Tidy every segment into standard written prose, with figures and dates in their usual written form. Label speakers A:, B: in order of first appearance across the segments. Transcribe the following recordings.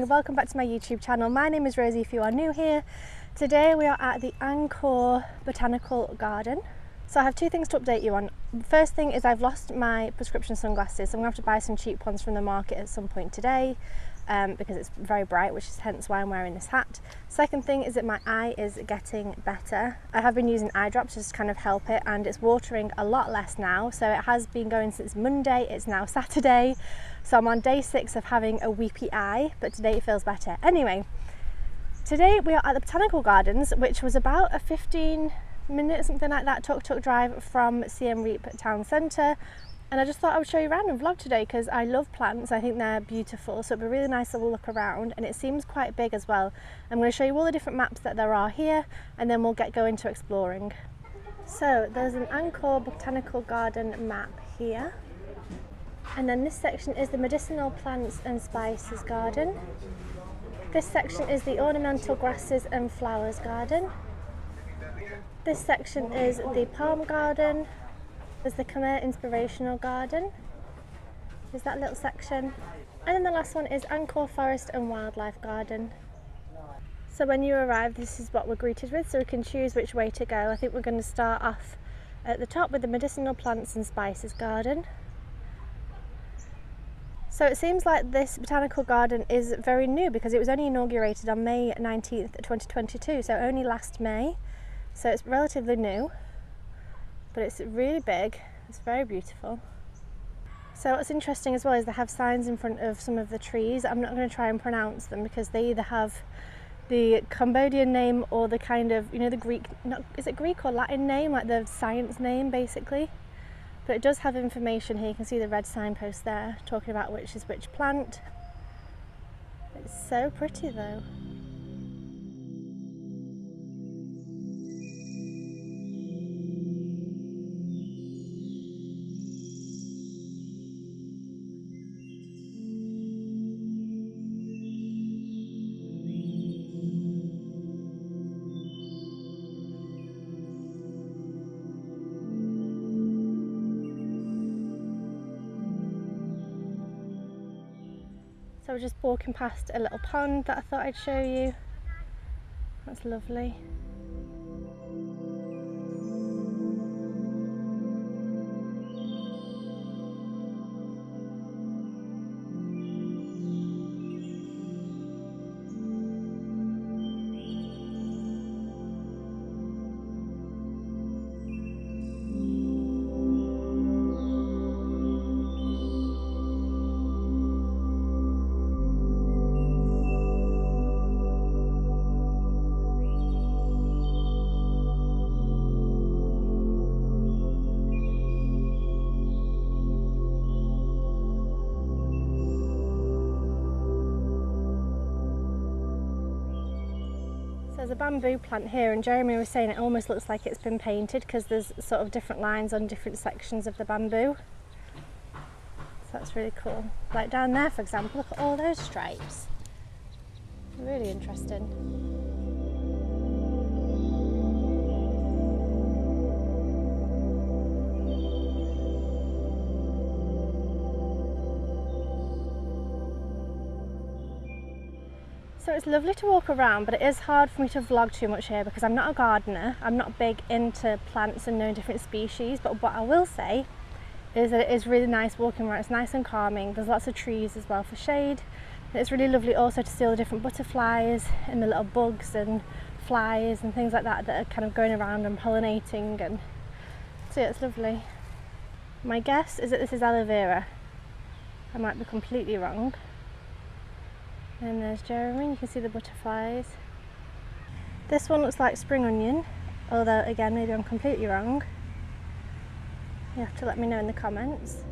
A: morning, welcome back to my YouTube channel. My name is Rosie if you are new here. Today we are at the Angkor Botanical Garden. So I have two things to update you on. First thing is I've lost my prescription sunglasses, so I'm going to have to buy some cheap ones from the market at some point today because it's very bright, which is hence why I'm wearing this hat. Second thing is that my eye is getting better. I have been using eye drops just to kind of help it, and it's watering a lot less now. So it has been going since Monday, it's now Saturday. So I'm on day 6 of having a weepy eye, but today it feels better. Anyway, today we are at the Botanical Gardens, which was about a 15-minute, something like that, tuk-tuk drive from Siem Reap town centre. And I just thought I would show you around and vlog today because I love plants. I think they're beautiful, so it'd be really nice to look around, and it seems quite big as well. I'm going to show you all the different maps that there are here, and then we'll get going to exploring. So there's an Angkor Botanical Garden map here, and then this section is the Medicinal Plants and Spices Garden. This section is the Ornamental Grasses and Flowers Garden. This section is the Palm Garden. There's the Khmer Inspirational Garden. There's that little section. And then the last one is Angkor Forest and Wildlife Garden. So when you arrive, this is what we're greeted with, so we can choose which way to go. I think we're going to start off at the top with the Medicinal Plants and Spices Garden. So it seems like this botanical garden is very new because it was only inaugurated on May 19th, 2022, so only last May. So it's relatively new, but it's really big. It's very beautiful. So what's interesting as well is they have signs in front of some of the trees. I'm not going to try and pronounce them because they either have the Cambodian name or the kind of, you know, the Greek, is it Greek or Latin name, like the science name basically. But it does have information here. You can see the red signpost there talking about which is which plant. It's so pretty though. So we're just walking past a little pond that I thought I'd show you. That's lovely. There's a bamboo plant here, and Jeremy was saying it almost looks like it's been painted because there's sort of different lines on different sections of the bamboo. So that's really cool. Like down there, for example, look at all those stripes. Really interesting. So it's lovely to walk around, but it is hard for me to vlog too much here because I'm not a gardener. I'm not big into plants and knowing different species, but what I will say is that it is really nice walking around. It's nice and calming. There's lots of trees as well for shade. And it's really lovely also to see all the different butterflies and the little bugs and flies and things like that that are kind of going around and pollinating, and so yeah, it's lovely. My guess is that this is aloe vera. I might be completely wrong. And there's Jeremy, you can see the butterflies. This one looks like spring onion, although again maybe I'm completely wrong. You have to let me know in the comments.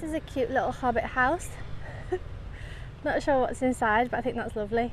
A: This is a cute little hobbit house. Not sure what's inside, but I think that's lovely.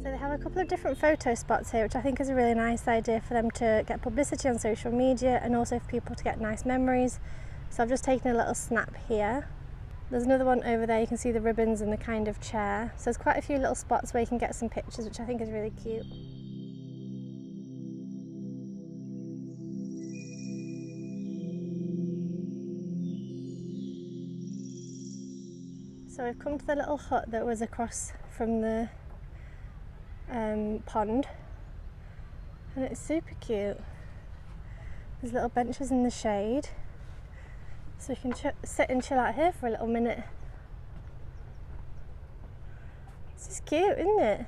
A: So they have a couple of different photo spots here, which I think is a really nice idea for them to get publicity on social media and also for people to get nice memories. So I've just taken a little snap here. There's another one over there, you can see the ribbons and the kind of chair. So there's quite a few little spots where you can get some pictures, which I think is really cute. So we've come to the little hut that was across from the pond, and it's super cute. There's little benches in the shade, so you can sit and chill out here for a little minute. This is cute, isn't it?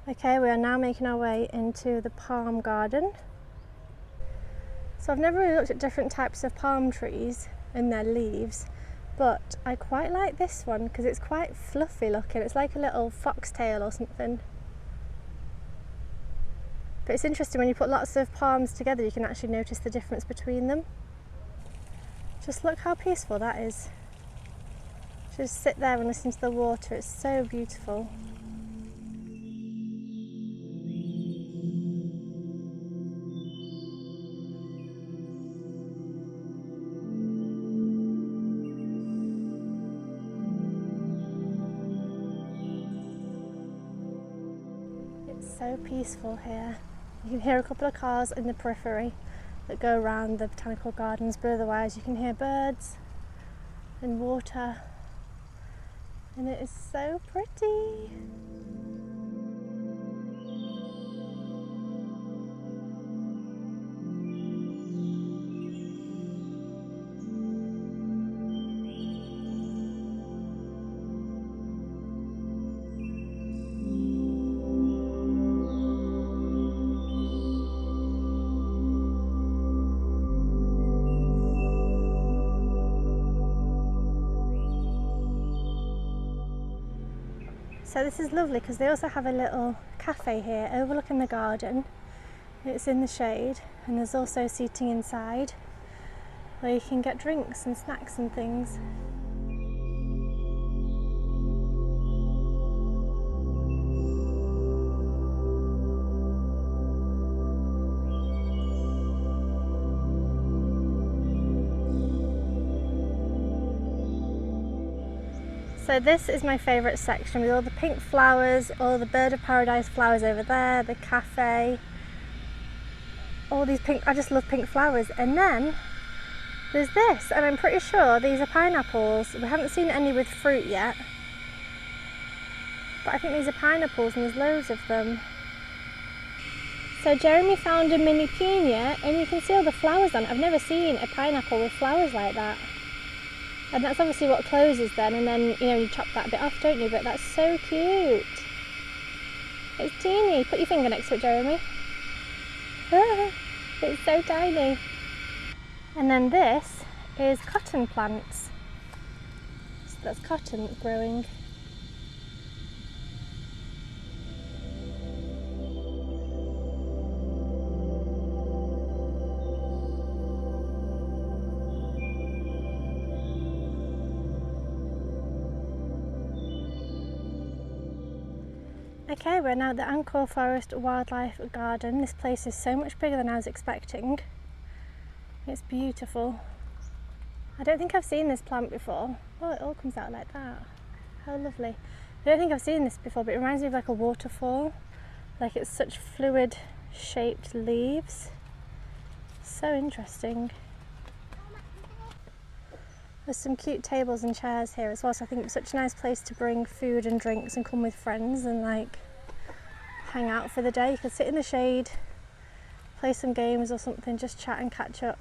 A: Okay, we are now making our way into the palm garden. So I've never really looked at different types of palm trees and their leaves, but I quite like this one because it's quite fluffy looking. It's like a little foxtail or something. But it's interesting when you put lots of palms together, you can actually notice the difference between them. Just look how peaceful that is. Just sit there and listen to the water. It's so beautiful. So peaceful here. You can hear a couple of cars in the periphery that go around the botanical gardens, but otherwise you can hear birds and water, and it is so pretty. So this is lovely because they also have a little cafe here overlooking the garden. It's in the shade, and there's also seating inside where you can get drinks and snacks and things. So this is my favourite section with all the pink flowers, all the bird of paradise flowers over there, the cafe, all these pink, I just love pink flowers. And then there's this, and I'm pretty sure these are pineapples. We haven't seen any with fruit yet, but I think these are pineapples and there's loads of them. So Jeremy found a mini piña and you can see all the flowers on it. I've never seen a pineapple with flowers like that. And that's obviously what closes then, and then, you know, you chop that bit off, don't you? But that's so cute. It's teeny. Put your finger next to it, Jeremy. It's so tiny. And then this is cotton plants. So that's cotton growing. Okay, we're now at the Angkor Forest Wildlife Garden. This place is so much bigger than I was expecting. It's beautiful. I don't think I've seen this plant before. Oh, it all comes out like that. How lovely. I don't think I've seen this before, but it reminds me of like a waterfall. Like it's such fluid shaped leaves. So interesting. There's some cute tables and chairs here as well, so I think it's such a nice place to bring food and drinks and come with friends and like hang out for the day. You could sit in the shade, play some games or something, just chat and catch up.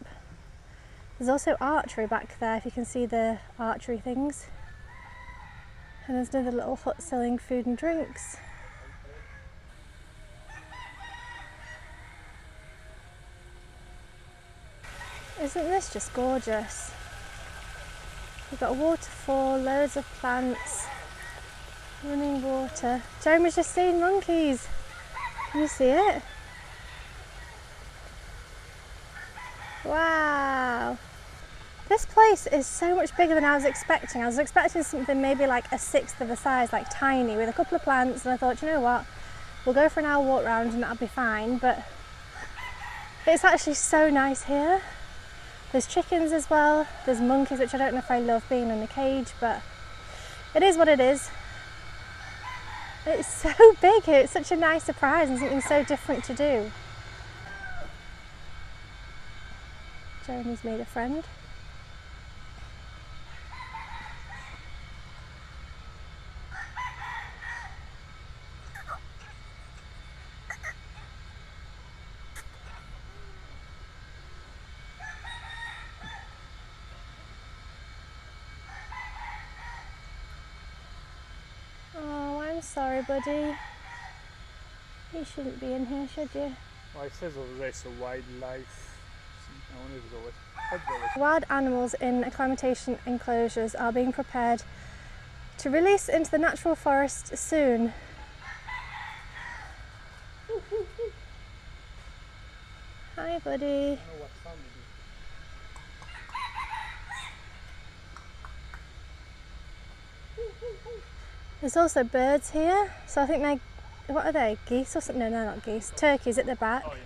A: There's also archery back there, if you can see the archery things. And there's another little hut selling food and drinks. Isn't this just gorgeous? We've got a waterfall, loads of plants, running water. Jeremy's just seen monkeys. Can you see it? Wow. This place is so much bigger than I was expecting. I was expecting something maybe like a sixth of the size, like tiny, with a couple of plants, and I thought, you know what, we'll go for an hour walk round and that'll be fine, but it's actually so nice here. There's chickens as well, there's monkeys, which I don't know if I love being in a cage, but it is what it is. It's so big here, it's such a nice surprise and something so different to do. Jeremy's made a friend. Oh, I'm sorry, buddy. You shouldn't be in here, should you?
B: Well, it says over there it's a wildlife. I wanted to go with. I'd go with.
A: Wild animals in acclimatation enclosures are being prepared to release into the natural forest soon. Hi, buddy.
B: I don't know what sound it is.
A: There's also birds here, so I think they're, what are they, geese or something? No, they're not geese. Turkeys at the back.
B: Oh, yeah.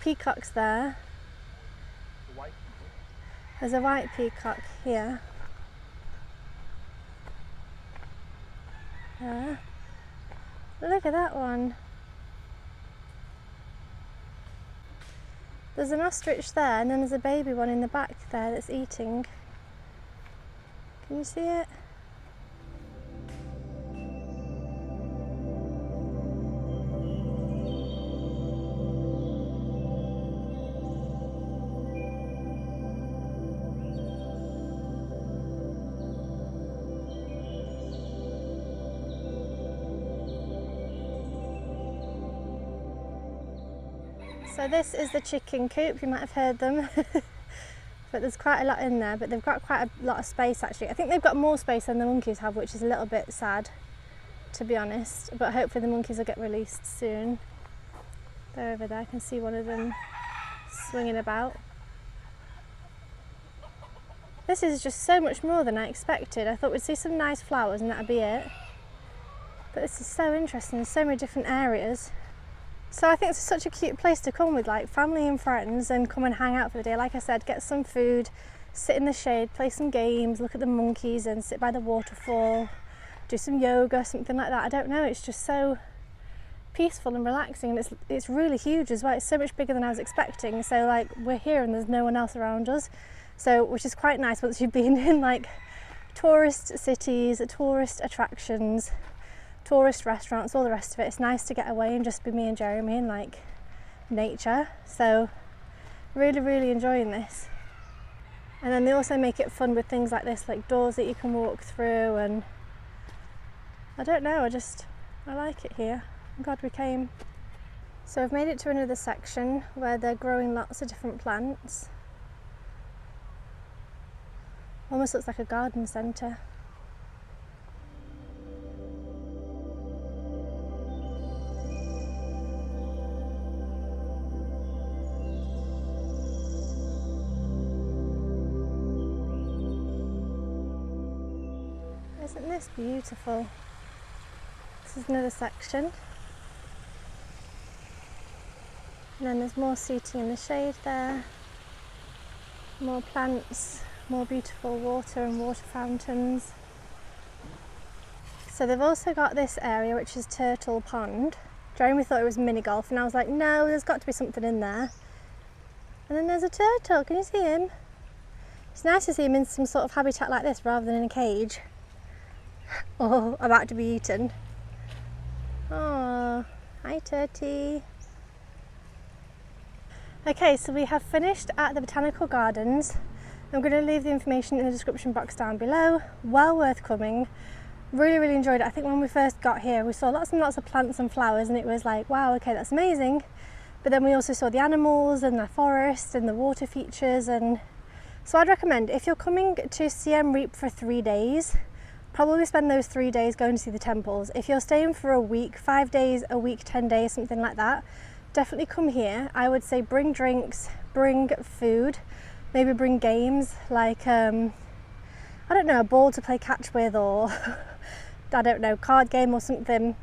A: Peacocks there.
B: The white people.
A: There's a white peacock here. Look at that one. There's an ostrich there, and then there's a baby one in the back there that's eating. Can you see it? So this is the chicken coop, you might have heard them, but there's quite a lot in there, but they've got quite a lot of space actually. I think they've got more space than the monkeys have, which is a little bit sad, to be honest, but hopefully the monkeys will get released soon. They're over there, I can see one of them swinging about. This is just so much more than I expected. I thought we'd see some nice flowers and that'd be it, but this is so interesting, there's so many different areas. So I think it's such a cute place to come with like family and friends and come and hang out for the day. Like I said, get some food, sit in the shade, play some games, look at the monkeys and sit by the waterfall, do some yoga, something like that. I don't know, it's just so peaceful and relaxing, and it's really huge as well. It's so much bigger than I was expecting. So like we're here and there's no one else around us. So which is quite nice once you've been in like tourist cities, tourist attractions, tourist restaurants, all the rest of it. It's nice to get away and just be me and Jeremy in like nature. So really enjoying this. And then they also make it fun with things like this, like doors that you can walk through, and I don't know, I like it here. I'm glad we came. So I've made it to another section where they're growing lots of different plants. Almost looks like a garden centre. Isn't this beautiful? This is another section. And then there's more seating in the shade there. More plants, more beautiful water and water fountains. So they've also got this area which is Turtle Pond. Jeremy thought it was mini golf and I was like, no, there's got to be something in there. And then there's a turtle, can you see him? He's It's nice to see him in some sort of habitat like this rather than in a cage or about to be eaten. Oh, hi Turty. Okay, so we have finished at the Botanical Gardens. I'm going to leave the information in the description box down below. Well worth coming. Really enjoyed it. I think when we first got here we saw lots and lots of plants and flowers and it was like, wow, okay, that's amazing. But then we also saw the animals and the forest and the water features, and so I'd recommend if you're coming to Siem Reap for 3 days, probably spend those 3 days going to see the temples. If you're staying for a week, 5 days, a week, 10 days, something like that, definitely come here. I would say bring drinks, bring food, maybe bring games like I don't know, a ball to play catch with, or I don't know, card game or something.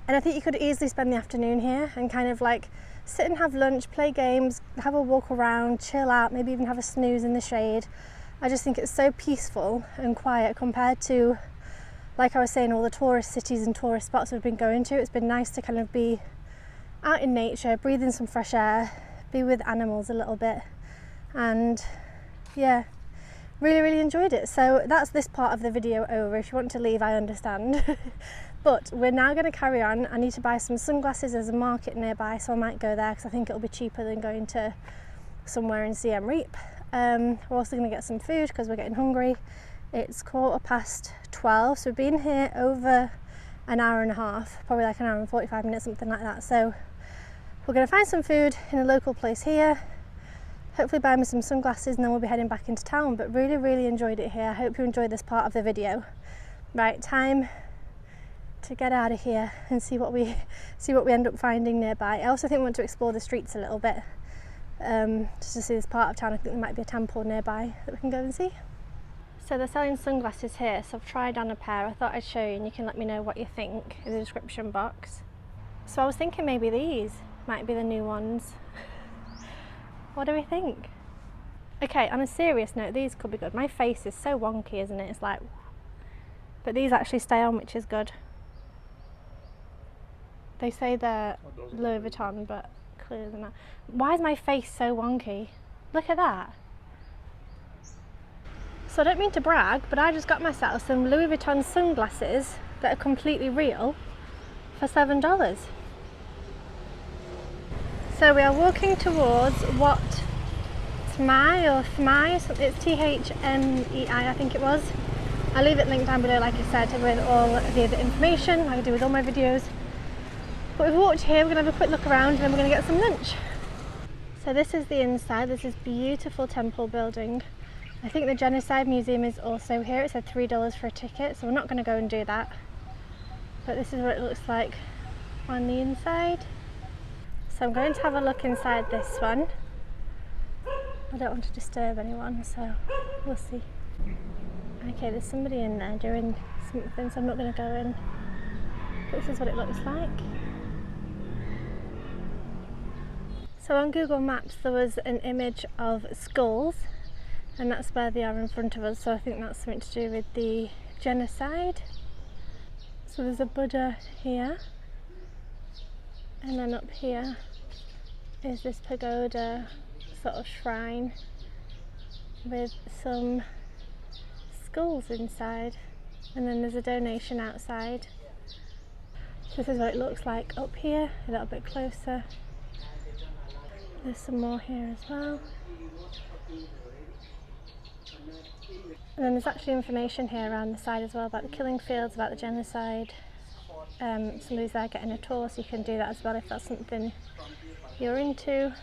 A: And I think you could easily spend the afternoon here and kind of like sit and have lunch, play games, have a walk around, chill out, maybe even have a snooze in the shade. I just think it's so peaceful and quiet compared to, like I was saying, all the tourist cities and tourist spots we've been going to. It's been nice to kind of be out in nature, breathe in some fresh air, be with animals a little bit, and yeah, really enjoyed it. So that's this part of the video over. If you want to leave, I understand. But we're now going to carry on. I need to buy some sunglasses. There's a market nearby, so I might go there because I think it'll be cheaper than going to somewhere in Siem Reap. We're also going to get some food because we're getting hungry. It's 12:15, so we've been here over an hour and a half, probably like an hour and 45 minutes, something like that. So we're going to find some food in a local place here, hopefully buy me some sunglasses, and then we'll be heading back into town. But really enjoyed it here. I hope you enjoyed this part of the video. Right, time to get out of here and see what we end up finding nearby. I also think we want to explore the streets a little bit, just to see this part of town. I think there might be a temple nearby that we can go and see. So they're selling sunglasses here, so I've tried on a pair. I thought I'd show you and you can let me know what you think in the description box. So I was thinking maybe these might be the new ones. What do we think? Okay, on a serious note, these could be good. My face is so wonky, isn't it? It's like, but these actually stay on, which is good. They say they're Louis Vuitton, but clearly they're not. Why is my face so wonky? Look at that. So I don't mean to brag, but I just got myself some Louis Vuitton sunglasses that are completely real for $7. So we are walking towards what Thmei, it's Thmei, I think it was. I'll leave it linked down below, like I said, with all the other information, like I do with all my videos. But we've walked here, we're going to have a quick look around and then we're going to get some lunch. So this is the inside. This is beautiful temple building. I think the Genocide Museum is also here. It said $3 for a ticket, so we're not going to go and do that. But this is what it looks like on the inside. So I'm going to have a look inside this one. I don't want to disturb anyone, so we'll see. Okay, there's somebody in there doing something, so I'm not going to go in. But this is what it looks like. So on Google Maps there was an image of skulls, and that's where they are in front of us, so I think that's something to do with the genocide. So there's a Buddha here, and then up here is this pagoda sort of shrine with some skulls inside, and then there's a donation outside. This is what it looks like up here, a little bit closer. There's some more here as well. And then there's actually information here around the side as well about the killing fields, about the genocide. Somebody's there getting a tour, so you can do that as well if that's something you're into.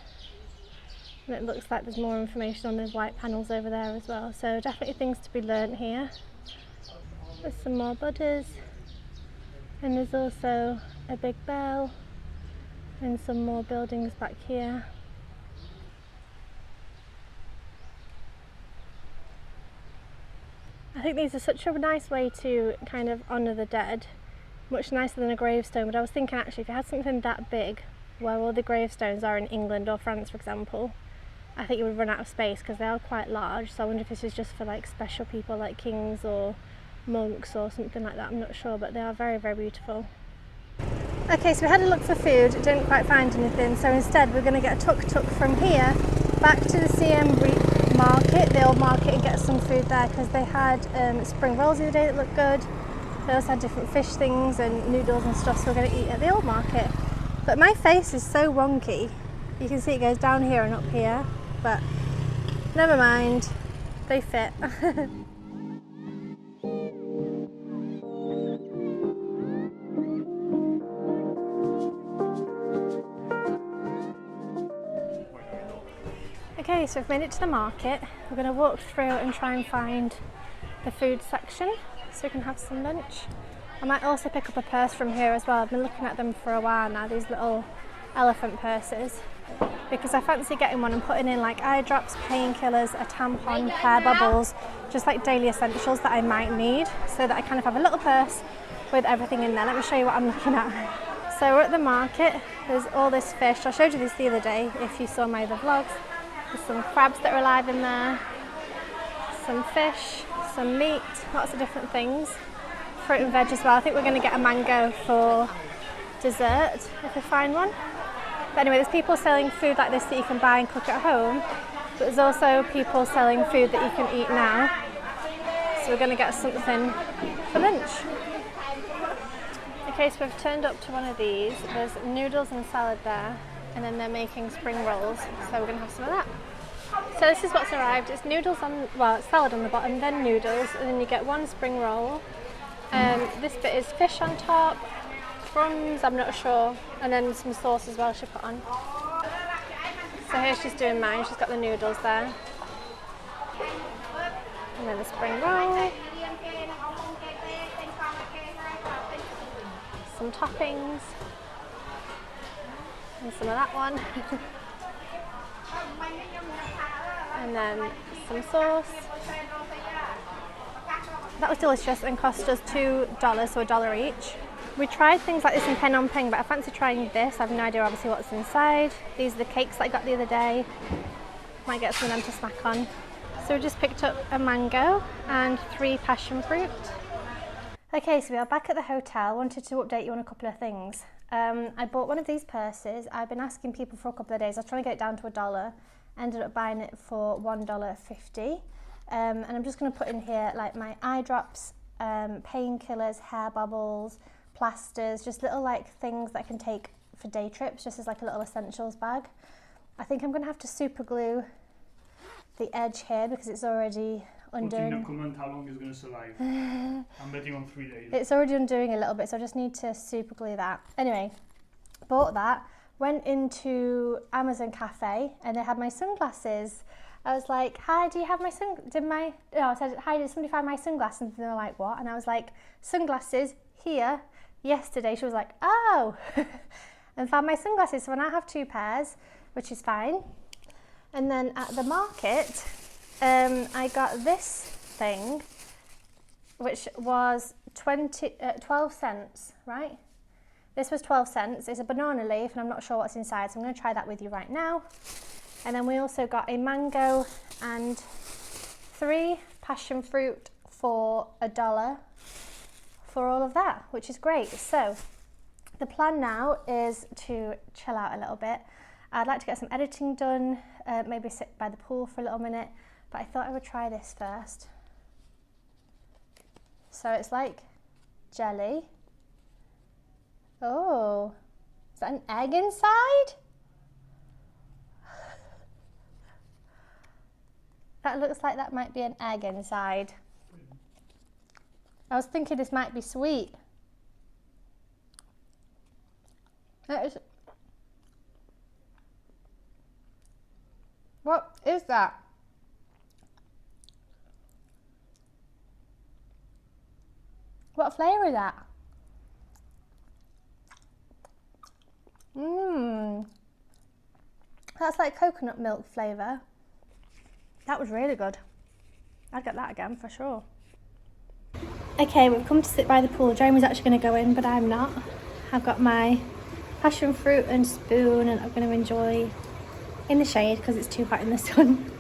A: And it looks like there's more information on those white panels over there as well. So definitely things to be learnt here. There's some more Buddhas. And there's also a big bell and some more buildings back here. I think these are such a nice way to kind of honour the dead, much nicer than a gravestone. But I was thinking actually if you had something that big, where all the gravestones are in England or France for example, I think you would run out of space because they are quite large. So I wonder if this is just for like special people like kings or monks or something like that, I'm not sure, but they are very beautiful. Okay, so we had a look for food, didn't quite find anything, so instead we're going to get a tuk-tuk from here back to the Siem Reap market, the old market, and get some food there because they had spring rolls the other day that looked good. They also had different fish things and noodles and stuff, so we're going to eat at the old market. But my face is so wonky. You can see it goes down here and up here, but never mind, they fit. Okay, so we've made it to the market. We're going to walk through and try and find the food section so we can have some lunch. I might also pick up a purse from here as well. I've been looking at them for a while now, these little elephant purses, because I fancy getting one and putting in like eye drops, painkillers, a tampon, hair bubbles, just like daily essentials that I might need, so that I kind of have a little purse with everything in there. Let me show you what I'm looking at. So we're at the market, there's all this fish. I showed you this the other day if you saw my other vlogs. There's some crabs that are alive in there, some fish, some meat, lots of different things. Fruit and veg as well. I think we're going to get a mango for dessert if we find one. But anyway, there's people selling food like this that you can buy and cook at home, but there's also people selling food that you can eat now. So we're going to get something for lunch. Okay, so we've turned up to one of these. There's noodles and salad there, and then they're making spring rolls, so we're going to have some of that. So this is what's arrived. It's noodles on, well, it's salad on the bottom, then noodles, and then you get one spring roll. This bit is fish on top, prawns, I'm not sure, and then some sauce as well she put on. So here she's doing mine, she's got the noodles there. And then the spring roll. Some toppings. And some of that one. And then some sauce. That was delicious and cost us $2, so $1 each. We tried things like this in Phnom Penh, but I fancy trying this. I have no idea obviously what's inside. These are the cakes that I got the other day. Might get some of them to snack on. So we just picked up a mango and 3 passion fruit. Okay, so we are back at the hotel. Wanted to update you on a couple of things. I bought one of these purses. I've been asking people for a couple of days. I was trying to get it down to $1. Ended up buying it for $1.50. And I'm just going to put in here like my eye drops, painkillers, hair bubbles, plasters, just little like things that I can take for day trips, just as like a little essentials bag. I think I'm going to have to super glue the edge here because it's already undone.
B: Put in the comment how long it's going to survive. I'm betting on 3 days.
A: It's already undoing a little bit, so I just need to super glue that. Anyway, bought that, went into Amazon Cafe and they had my sunglasses. I was like, hi, do you have my I said, hi, did somebody find my sunglasses? And they were like, what? And I was like, sunglasses here yesterday. She was like, oh, and found my sunglasses. So I now have 2 pairs, which is fine. And then at the market, I got this thing, which was 12 cents, right? This was 12 cents. It's a banana leaf, and I'm not sure what's inside, so I'm going to try that with you right now. And then we also got a mango and 3 passion fruit for $1 for all of that, which is great. So the plan now is to chill out a little bit. I'd like to get some editing done, maybe sit by the pool for a little minute, but I thought I would try this first. So it's like jelly. Oh, is that an egg inside? That looks like that might be an egg inside. I was thinking this might be sweet. What is that? What flavour is that? That's like coconut milk flavour. That was really good. I'd get that again for sure. Okay, we've come to sit by the pool. Jeremy's actually going to go in, but I'm not. I've got my passion fruit and spoon, and I'm going to enjoy in the shade because it's too hot in the sun.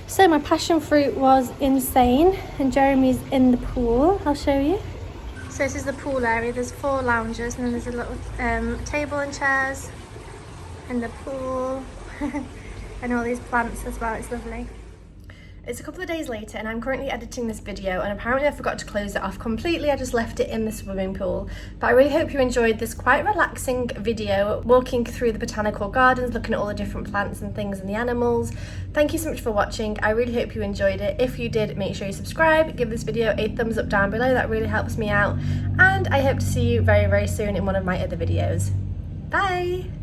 A: So my passion fruit was insane, and Jeremy's in the pool. I'll show you. So this is the pool area. There's 4 lounges, and then there's a little table and chairs in the pool, and all these plants as well. It's lovely. It's a couple of days later and I'm currently editing this video, and apparently I forgot to close it off completely. I just left it in the swimming pool. But I really hope you enjoyed this quite relaxing video, walking through the botanical gardens, looking at all the different plants and things and the animals. Thank you so much for watching. I really hope you enjoyed it. If you did, make sure you subscribe, give this video a thumbs up down below, that really helps me out. And I hope to see you very, very soon in one of my other videos. Bye!